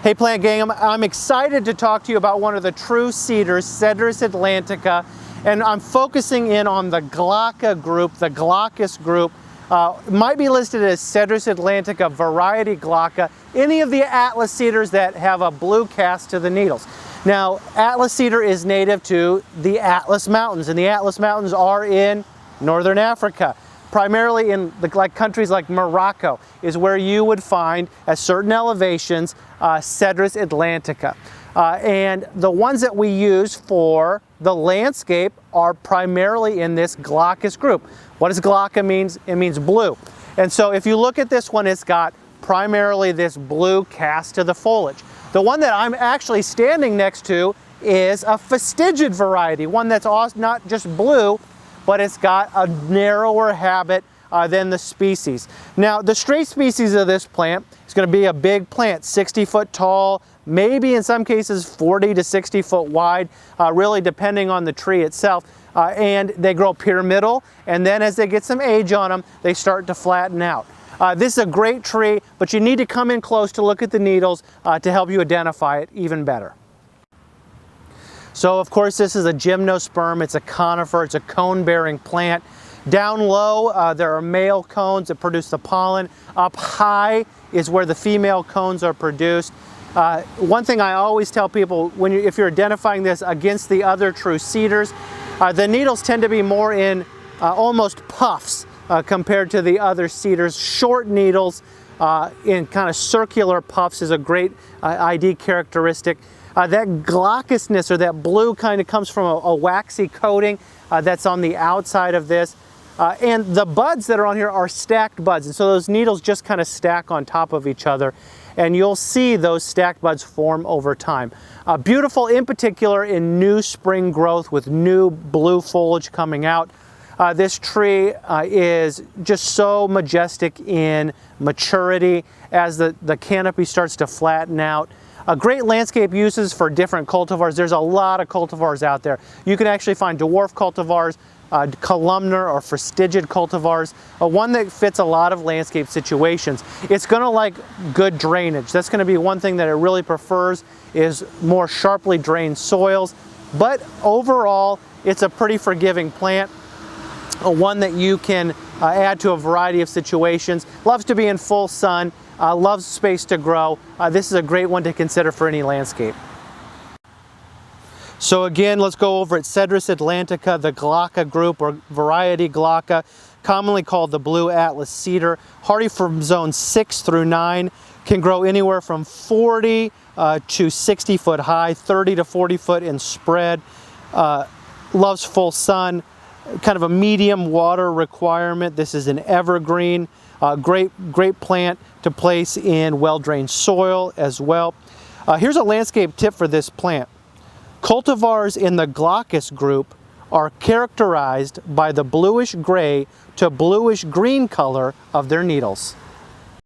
Hey plant gang, I'm excited to talk to you about one of the true cedars, Cedrus atlantica, and I'm focusing in on the Glauca group, the Glaucus group. Might be listed as Cedrus atlantica variety Glauca, any of the Atlas cedars that have a blue cast to the needles. Now, Atlas cedar is native to the Atlas Mountains, and the Atlas Mountains are in northern Africa. Primarily in countries like Morocco is where you would find at certain elevations Cedrus atlantica. And the ones that we use for the landscape are primarily in this Glaucus group. What does Glauca means? It means blue. And so if you look at this one, it's got primarily this blue cast to the foliage. The one that I'm actually standing next to is a fastigiate variety, one that's also not just blue, but it's got a narrower habit than the species. Now, the straight species of this plant is going to be a big plant, 60 foot tall, maybe in some cases 40 to 60 foot wide, really depending on the tree itself. And they grow pyramidal, and then as they get some age on them, they start to flatten out. This is a great tree, but you need to come in close to look at the needles to help you identify it even better. So of course this is a gymnosperm, it's a conifer, it's a cone-bearing plant. Down low there are male cones that produce the pollen. Up high is where the female cones are produced. One thing I always tell people, if you're identifying this against the other true cedars, the needles tend to be more in almost puffs compared to the other cedars. Short needles in kind of circular puffs is a great ID characteristic. That glaucusness, or that blue, kind of comes from a waxy coating that's on the outside of this. And the buds that are on here are stacked buds, and so those needles just kind of stack on top of each other, and you'll see those stacked buds form over time. Beautiful in particular in new spring growth with new blue foliage coming out. This tree is just so majestic in maturity as the canopy starts to flatten out. Great landscape uses for different cultivars. There's a lot of cultivars out there. You can actually find dwarf cultivars, columnar or fastigiate cultivars, one that fits a lot of landscape situations. It's going to like good drainage. That's going to be one thing that it really prefers, is more sharply drained soils. But overall, it's a pretty forgiving plant, one that you can add to a variety of situations. Loves to be in full sun, loves space to grow. This is a great one to consider for any landscape. So again, let's go over it. Cedrus atlantica, the Glauca group, or variety Glauca, commonly called the blue Atlas cedar. Hardy from zones 6 through 9, can grow anywhere from 40 to 60 foot high, 30 to 40 foot in spread. Loves full sun, kind of a medium water requirement. This is an evergreen. Great plant to place in well-drained soil as well. Here's a landscape tip for this plant. Cultivars in the Glaucus group are characterized by the bluish gray to bluish green color of their needles.